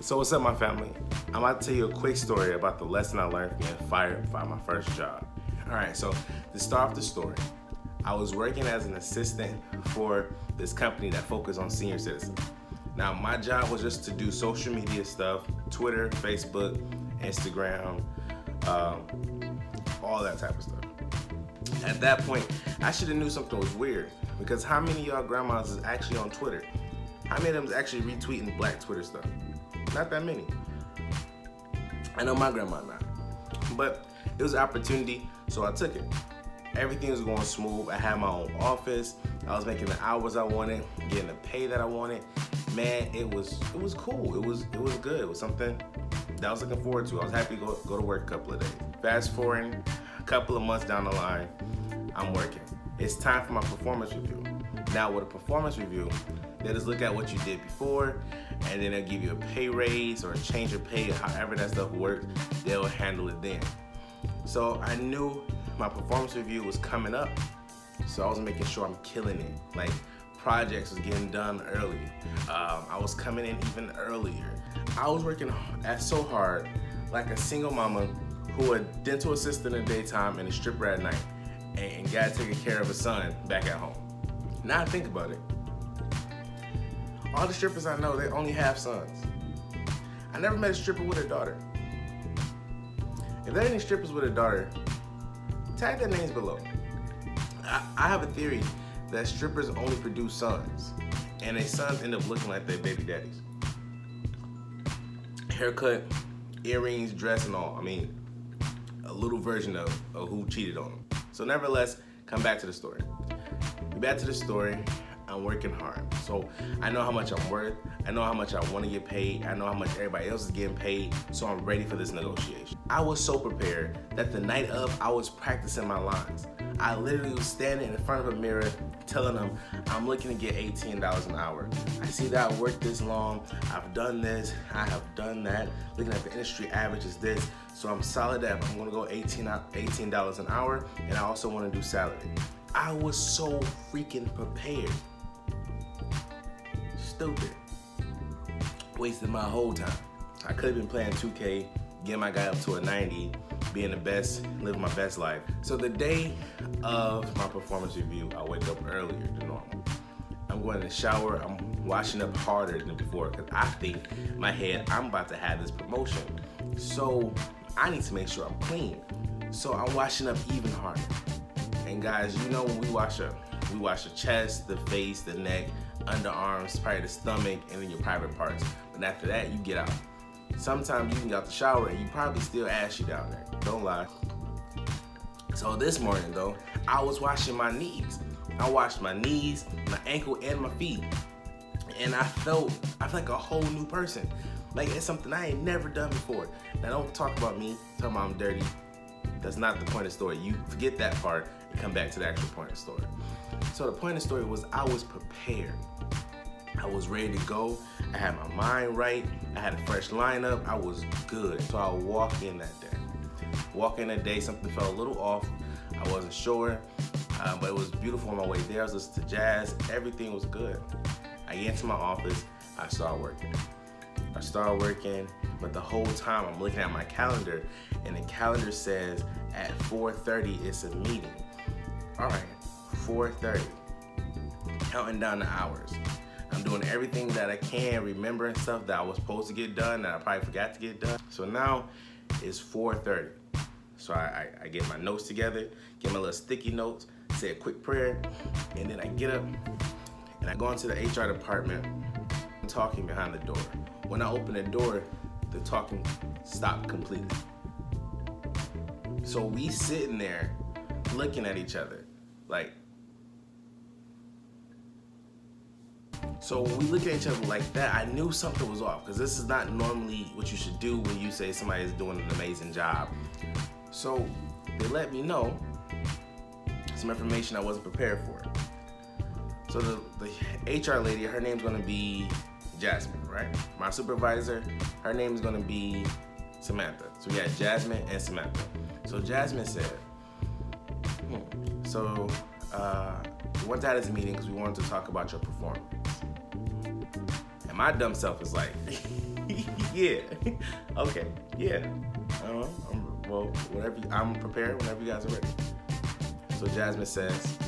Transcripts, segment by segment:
So what's up, my family? I'm about to tell you a quick story about the lesson I learned from getting fired by my first job. All right, so to start off the story, I was working as an assistant for this company that focused on senior citizens. Now, my job was just to do social media stuff, Twitter, Facebook, Instagram, all that type of stuff. At that point, I should have knew something was weird, because how many of y'all grandmas is actually on Twitter? How many of them is actually retweeting black Twitter stuff? Not that many. I know my grandma not. But it was an opportunity, so I took it. Everything was going smooth. I had my own office. I was making the hours I wanted, getting the pay that I wanted. Man, it was cool. It was good. It was something that I was looking forward to. I was happy to go to work a couple of days. Fast forwarding a couple of months down the line, I'm working. It's time for my performance review. Now with a performance review, they just look at what you did before, and then they'll give you a pay raise or a change of pay, however that stuff works, they'll handle it then. So I knew my performance review was coming up, so I was making sure I'm killing it. Like, projects was getting done early. I was coming in even earlier. I was working so hard, like a single mama who a dental assistant in the daytime and a stripper at night, and got taking care of a son back at home. Now I think about it, all the strippers I know, they only have sons. I never met a stripper with a daughter. If there are any strippers with a daughter, tag their names below. I have a theory that strippers only produce sons, and their sons end up looking like their baby daddies. Haircut, earrings, dress, and all. I mean, a little version of who cheated on them. So nevertheless, come back to the story. Back to the story. I'm working hard. So I know how much I'm worth. I know how much I want to get paid. I know how much everybody else is getting paid. So I'm ready for this negotiation. I was so prepared that the night of, I was practicing my lines. I literally was standing in front of a mirror telling them, I'm looking to get $18 an hour. I see that I worked this long. I've done this. I have done that. Looking at the industry average is this. So I'm solid that I'm going to go $18 an hour, and I also want to do salary. I was so freaking prepared. Stupid. Wasted my whole time. I could have been playing 2K, getting my guy up to a 90, being the best, living my best life. So the day of my performance review, I wake up earlier than normal. I'm going to the shower, I'm washing up harder than before, because I think in my head, I'm about to have this promotion. So I need to make sure I'm clean. So I'm washing up even harder. And guys, you know when we wash the chest, the face, the neck, underarms, probably the stomach, and then your private parts. But after that, you get out. Sometimes you can get out the shower and you probably still ashy down there. Don't lie. So this morning though, I was washing my knees. I washed my knees, my ankle, and my feet. And I felt like a whole new person. Like, it's something I ain't never done before. Now don't talk about me, talk about I'm dirty. That's not the point of the story. You forget that part and come back to the actual point of the story. So the point of the story was I was prepared. I was ready to go. I had my mind right. I had a fresh lineup. I was good. So I walked in that day. Something felt a little off. I wasn't sure, but it was beautiful on my way there. I was listening to jazz. Everything was good. I get into my office. I started working, but the whole time I'm looking at my calendar, and the calendar says at 4:30 it's a meeting. All right, 4:30. Counting down the hours. I'm doing everything that I can, remembering stuff that I was supposed to get done that I probably forgot to get done. So now it's 4:30. So I get my notes together, get my little sticky notes, say a quick prayer, and then I get up and I go into the HR department, talking behind the door. When I open the door, the talking stopped completely. So we sitting there looking at each other like, so when we look at each other like that, I knew something was off, because this is not normally what you should do when you say somebody is doing an amazing job. So they let me know some information I wasn't prepared for. So the HR lady, her name's gonna be Jasmine, right? My supervisor, her name is gonna be Samantha. So we had Jasmine and Samantha. So Jasmine said, we went to have this meeting because we wanted to talk about your performance. And my dumb self is like, yeah, okay, yeah. Well, whenever I'm prepared whenever you guys are ready. So Jasmine says,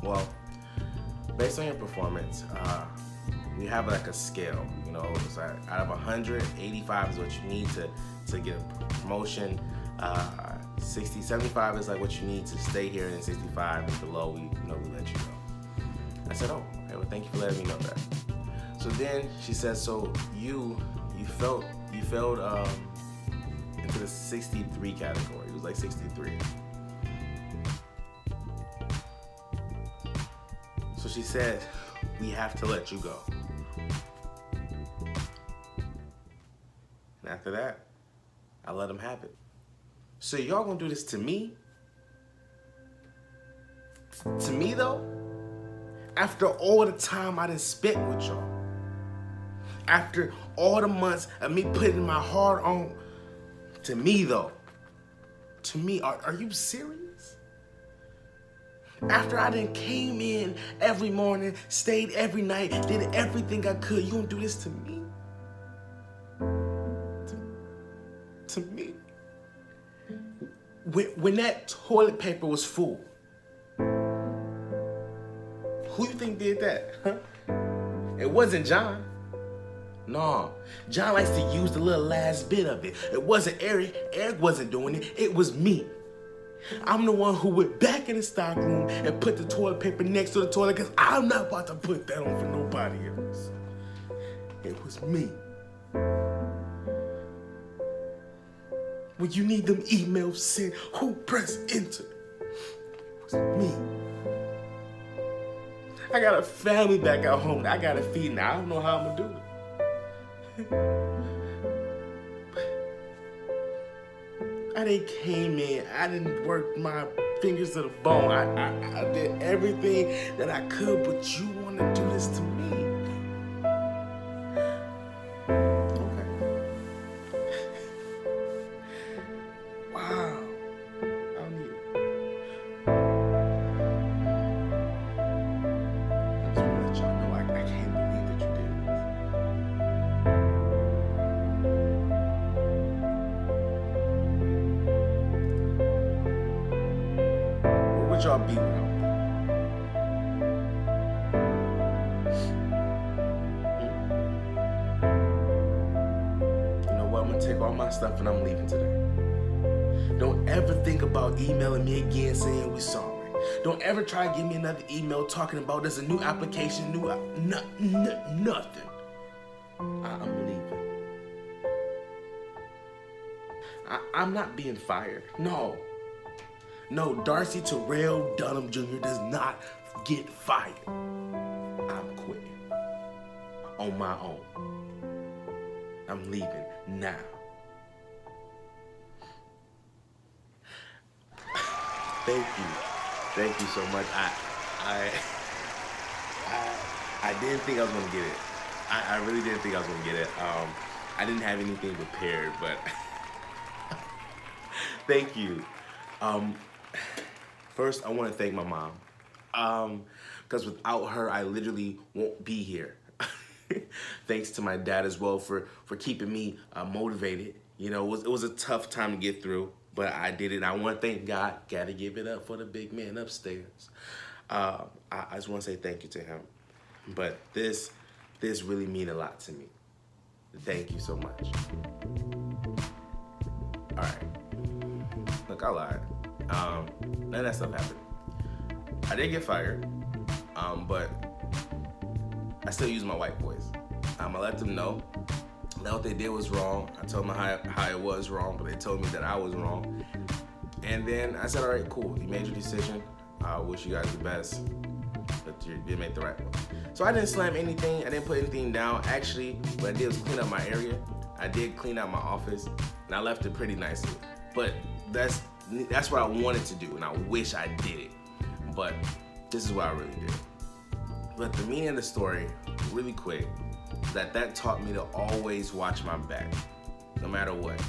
well, based on your performance, we have like a scale, you know, it's like out of 100, 85 is what you need to get a promotion. 60, 75 is like what you need to stay here, and 65 and below, we let you go. I said, oh, okay, well, thank you for letting me know that. So then she says, so you failed into the 63 category. It was like 63. So she said, we have to let you go. And after that, I let him have it. So y'all gonna do this to me? To me though? After all the time I done spent with y'all. After all the months of me putting my heart on. To me though. To me, are you serious? After I done came in every morning, stayed every night, did everything I could, you gonna do this to me? To me? When that toilet paper was full, who you think did that? Huh? It wasn't John. No, John likes to use the little last bit of it. It wasn't Eric. Eric wasn't doing it. It was me. I'm the one who went back in the stock room and put the toilet paper next to the toilet because I'm not about to put that on for nobody else. It was me. When you need them emails sent, who pressed enter? It was me. I got a family back at home that I gotta feed now. I don't know how I'm gonna do it. I done came in, I done worked my fingers to the bone. I did everything that I could, but you wanna do this to me? Y'all be without me. You know what? I'm gonna take all my stuff and I'm leaving today. Don't ever think about emailing me again saying we're sorry. Don't ever try to give me another email talking about there's a new application, nothing. I'm leaving. I'm not being fired. No, Darcy Terrell Dunham Jr. does not get fired. I'm quitting. On my own. I'm leaving now. Thank you so much. I didn't think I was gonna get it. I really didn't think I was gonna get it. I didn't have anything prepared, but thank you. First, I want to thank my mom, because without her, I literally won't be here. Thanks to my dad as well for keeping me motivated. You know, it was a tough time to get through, but I did it. I want to thank God. Gotta give it up for the big man upstairs. I just want to say thank you to him. But this really means a lot to me. Thank you so much. All right. Look, I lied. None of that stuff happened. I did get fired, but I still use my white voice. I let them know that what they did was wrong. I told them how it was wrong, but they told me that I was wrong. And then I said, all right, cool. You made your decision. I wish you guys the best, but you did make the right one. So I didn't slam anything. I didn't put anything down. Actually, what I did was clean up my area. I did clean out my office, and I left it pretty nicely. But that's what I wanted to do, and I wish I did it. But this is what I really did. But the meaning of the story, really quick, that taught me to always watch my back, no matter what.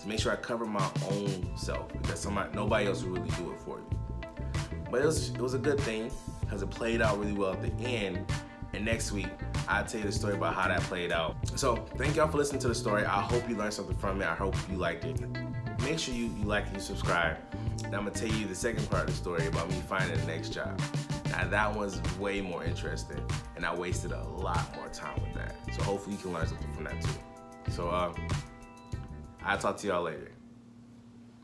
to make sure I cover my own self, because nobody else will really do it for you. But it was a good thing because it played out really well at the end. And next week, I'll tell you the story about how that played out. So thank y'all for listening to the story. I hope you learned something from it. I hope you liked it. Make sure you like and you subscribe. And I'm gonna tell you the second part of the story about me finding the next job. Now that one's way more interesting, and I wasted a lot more time with that. So hopefully you can learn something from that too. So I'll talk to y'all later.